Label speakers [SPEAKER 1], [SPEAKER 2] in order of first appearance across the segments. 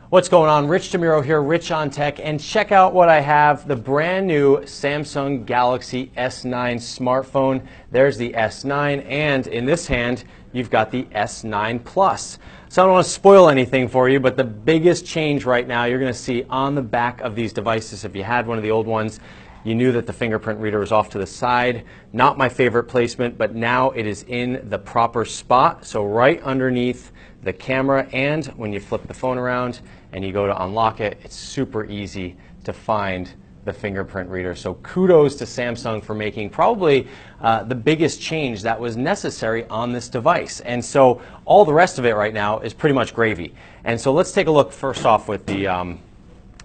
[SPEAKER 1] What's going on? Rich DeMuro here, Rich on Tech, and check out what I have, the brand new Samsung Galaxy S9 smartphone. There's the S9, and in this hand, you've got the S9 Plus. So I don't want to spoil anything for you, but the biggest change right now you're going to see on the back of these devices, if you had one of the old ones, you knew that the fingerprint reader was off to the side. Not my favorite placement, but now it is in the proper spot. So right underneath the camera, and when you flip the phone around and you go to unlock it, it's super easy to find the fingerprint reader. So kudos to Samsung for making probably the biggest change that was necessary on this device. And so all the rest of it right now is pretty much gravy. And so let's take a look first off with the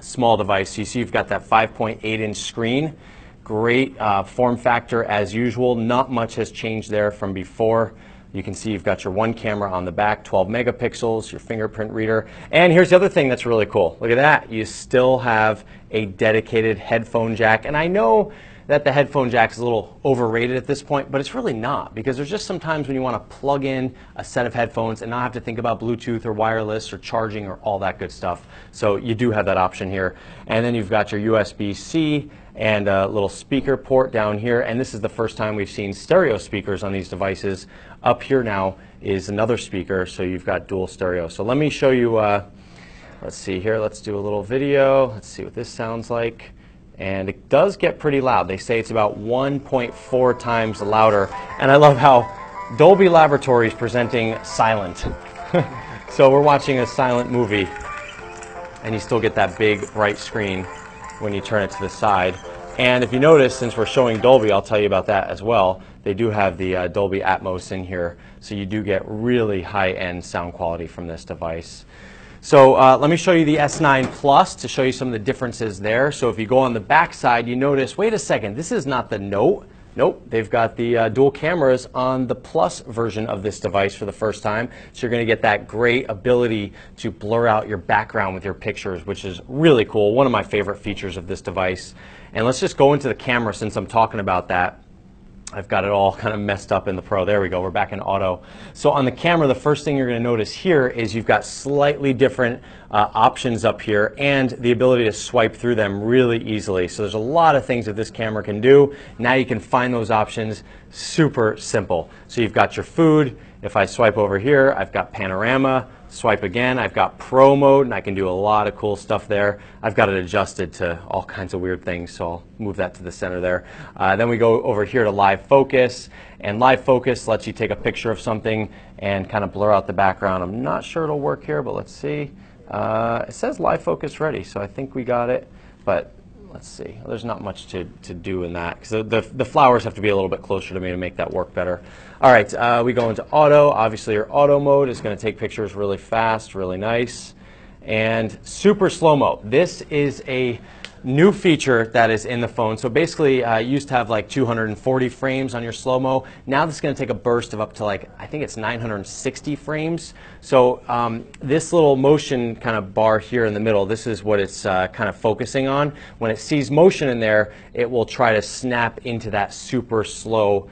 [SPEAKER 1] small device. You see you've got that 5.8-inch screen. Great form factor as usual. Not much has changed there from before. You can see you've got your one camera on the back, 12 megapixels, your fingerprint reader. And here's the other thing that's really cool. Look at that. You still have a dedicated headphone jack. And I know that the headphone jack is a little overrated at this point, but it's really not, because there's just some times when you want to plug in a set of headphones and not have to think about Bluetooth or wireless or charging or all that good stuff. So you do have that option here. And then you've got your USB-C and a little speaker port down here. And this is the first time we've seen stereo speakers on these devices. Up here now is another speaker, so you've got dual stereo. So let me show you, let's see here, let's do a little video. Let's see what this sounds like. And it does get pretty loud. They say it's about 1.4 times louder. And I love how Dolby Laboratories presenting silent. So we're watching a silent movie, and you still get that big, bright screen when you turn it to the side. And if you notice, since we're showing Dolby, I'll tell you about that as well. They do have the Dolby Atmos in here, so you do get really high-end sound quality from this device. So let me show you the S9 Plus to show you some of the differences there. So if you go on the back side, you notice, wait a second, this is not the Note. Nope, they've got the dual cameras on the Plus version of this device for the first time. So you're going to get that great ability to blur out your background with your pictures, which is really cool. One of my favorite features of this device. And let's just go into the camera since I'm talking about that. I've got it all kind of messed up in the Pro. There we go, we're back in auto. So on the camera, the first thing you're going to notice here is you've got slightly different options up here and the ability to swipe through them really easily. So there's a lot of things that this camera can do. Now you can find those options super simple. So you've got your food. If I swipe over here, I've got panorama. Swipe again, I've got Pro mode, and I can do a lot of cool stuff there. I've got it adjusted to all kinds of weird things, so I'll move that to the center there. Then we go over here to live focus, and live focus lets you take a picture of something and kind of blur out the background. I'm not sure it'll work here, but let's see. It says live focus ready, so I think we got it, but let's see. There's not much to do in that, because the flowers have to be a little bit closer to me to make that work better. All right, we go into auto. Obviously, your auto mode is going to take pictures really fast, really nice. And super slow-mo. This is a new feature that is in the phone. So basically, you used to have like 240 frames on your slow-mo. Now this is going to take a burst of up to like, I think it's 960 frames. So this little motion kind of bar here in the middle, this is what it's kind of focusing on. When it sees motion in there, it will try to snap into that super slow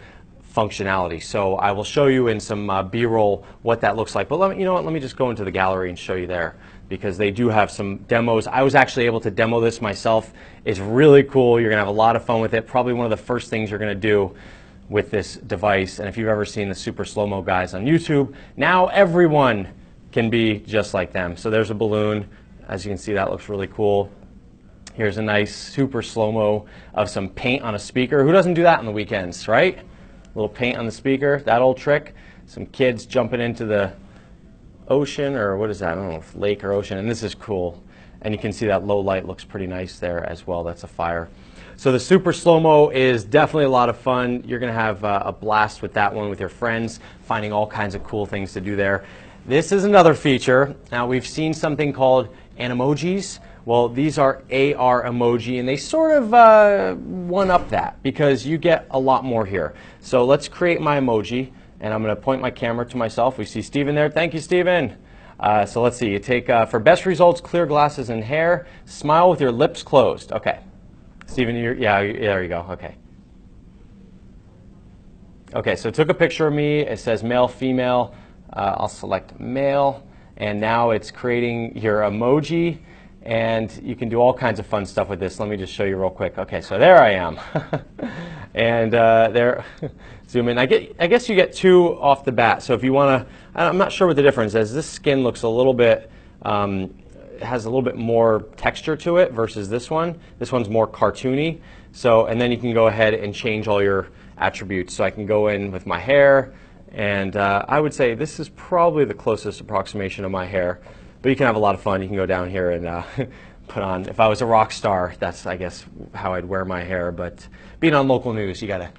[SPEAKER 1] functionality. So I will show you in some B-roll what that looks like. But let me, you know what, let me just go into the gallery and show you there, because they do have some demos. I was actually able to demo this myself. It's really cool. You're going to have a lot of fun with it. Probably one of the first things you're going to do with this device. And if you've ever seen the super slow-mo guys on YouTube, now everyone can be just like them. So there's a balloon. As you can see, that looks really cool. Here's a nice super slow-mo of some paint on a speaker. Who doesn't do that on the weekends, right? A little paint on the speaker, that old trick. Some kids jumping into the ocean, or what is that? I don't know if lake or ocean, and this is cool. And you can see that low light looks pretty nice there as well. That's a fire. So the super slow-mo is definitely a lot of fun. You're going to have a blast with that one with your friends, finding all kinds of cool things to do there. This is another feature. Now we've seen something called emojis. Well, these are AR emoji, and they sort of one-up that, because you get a lot more here. So let's create my emoji. And I'm going to point my camera to myself. We see Steven there. Thank you, Steven. So let's see. You take, for best results, clear glasses and hair. Smile with your lips closed. Okay. Steven, yeah, there you go. Okay. Okay, so it took a picture of me. It says male, female. I'll select male. and now it's creating your emoji, and you can do all kinds of fun stuff with this. Let me just show you real quick. Okay, so there I am. And there, zoom in. I guess you get two off the bat. So if you want to, I'm not sure what the difference is. This skin looks a little bit, has a little bit more texture to it versus this one. This one's more cartoony. So, and then you can go ahead and change all your attributes. So I can go in with my hair, and I would say this is probably the closest approximation of my hair. But you can have a lot of fun. You can go down here and put on, if I was a rock star, that's, I guess, how I'd wear my hair. But being on local news, you gotta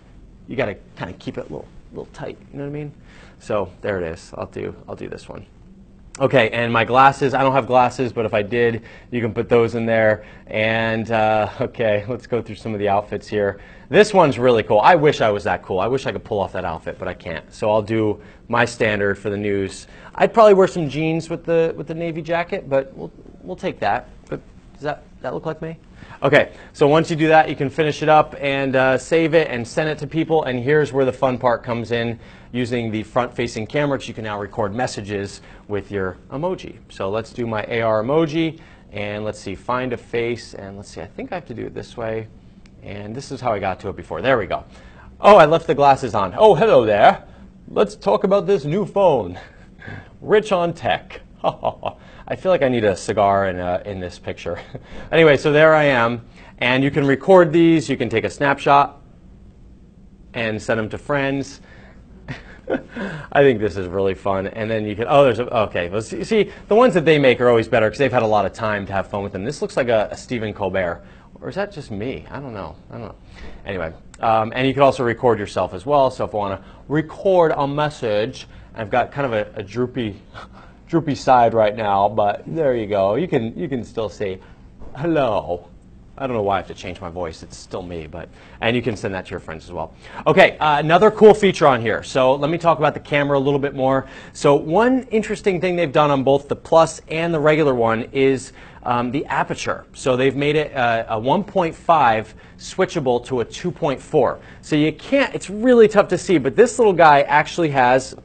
[SPEAKER 1] kind of keep it a little tight. You know what I mean? So there it is. I'll do this one. Okay, and my glasses. I don't have glasses, but if I did, you can put those in there. And okay, let's go through some of the outfits here. This one's really cool. I wish I was that cool. I wish I could pull off that outfit, but I can't. So I'll do my standard for the news. I'd probably wear some jeans with the navy jacket, but we'll take that. But does that look like me? Okay, so once you do that, you can finish it up and save it and send it to people. And here's where the fun part comes in, using the front-facing camera, which you can now record messages with your emoji. So let's do my AR emoji, and let's see, find a face, and let's see, I think I have to do it this way. And this is how I got to it before. There we go. Oh, I left the glasses on. Oh, hello there. Let's talk about this new phone. Rich on tech. I feel like I need a cigar in this picture. Anyway, so there I am. And you can record these. You can take a snapshot and send them to friends. I think this is really fun. And then you can, oh, okay. Well, see, the ones that they make are always better because they've had a lot of time to have fun with them. This looks like a Stephen Colbert. Or is that just me? I don't know. Anyway, and you can also record yourself as well. So if I want to record a message, I've got kind of a droopy side right now, but there you go. You can still say hello. I don't know why I have to change my voice. It's still me, and you can send that to your friends as well. Okay, another cool feature on here. So let me talk about the camera a little bit more. So one interesting thing they've done on both the Plus and the regular one is the aperture. So they've made it a 1.5 switchable to a 2.4. So you can't, it's really tough to see, but this little guy actually has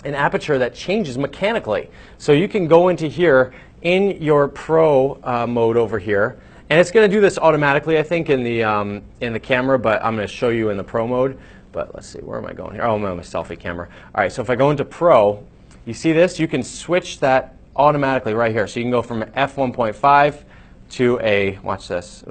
[SPEAKER 1] an aperture that changes mechanically. So you can go into here in your Pro mode over here, and it's going to do this automatically, I think, in the camera, but I'm going to show you in the Pro mode. But let's see, where am I going here? Oh, I'm on my selfie camera. All right, so if I go into Pro, you see this? You can switch that automatically right here. So you can go from f1.5 to a, watch this,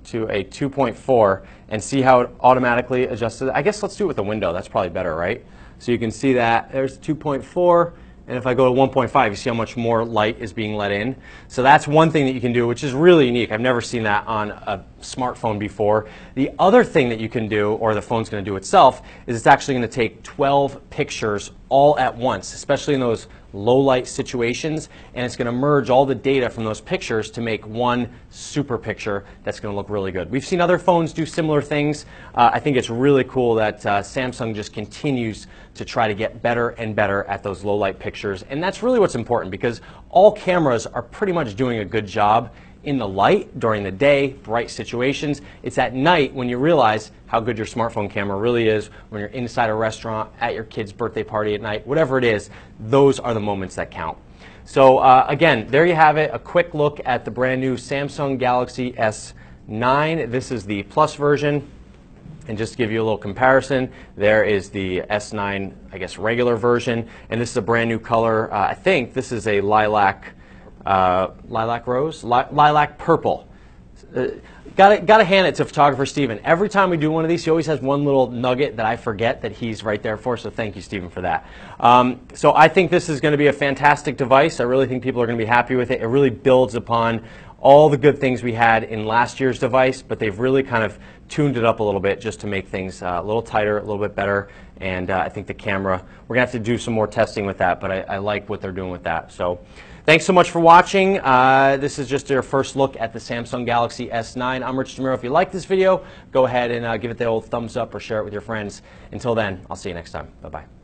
[SPEAKER 1] to a 2.4 and see how it automatically adjusts. I guess let's do it with the window. That's probably better, right? So you can see that there's 2.4, and if I go to 1.5, you see how much more light is being let in. So that's one thing that you can do, which is really unique. I've never seen that on a smartphone before. The other thing that you can do, or the phone's going to do itself, is it's actually going to take 12 pictures all at once, especially in those low light situations, and it's going to merge all the data from those pictures to make one super picture that's going to look really good. We've seen other phones do similar things. I think it's really cool that Samsung just continues to try to get better and better at those low light pictures, and that's really what's important because all cameras are pretty much doing a good job in the light during the day, bright situations. It's at night when you realize how good your smartphone camera really is, when you're inside a restaurant, at your kid's birthday party at night, whatever it is, those are the moments that count. So again, there you have it, a quick look at the brand new Samsung Galaxy S9. This is the Plus version. And just to give you a little comparison, there is the S9, I guess, regular version. And this is a brand new color. I think this is a lilac rose? Lilac purple. Gotta hand it to photographer Steven. Every time we do one of these, he always has one little nugget that I forget that he's right there for, so thank you, Steven, for that. So I think this is going to be a fantastic device. I really think people are going to be happy with it. It really builds upon all the good things we had in last year's device, but they've really kind of tuned it up a little bit just to make things a little tighter, a little bit better. And I think the camera, we're going to have to do some more testing with that, but I like what they're doing with that. So thanks so much for watching. This is just your first look at the Samsung Galaxy S9. I'm Rich DeMuro. If you like this video, go ahead and give it the old thumbs up or share it with your friends. Until then, I'll see you next time. Bye-bye.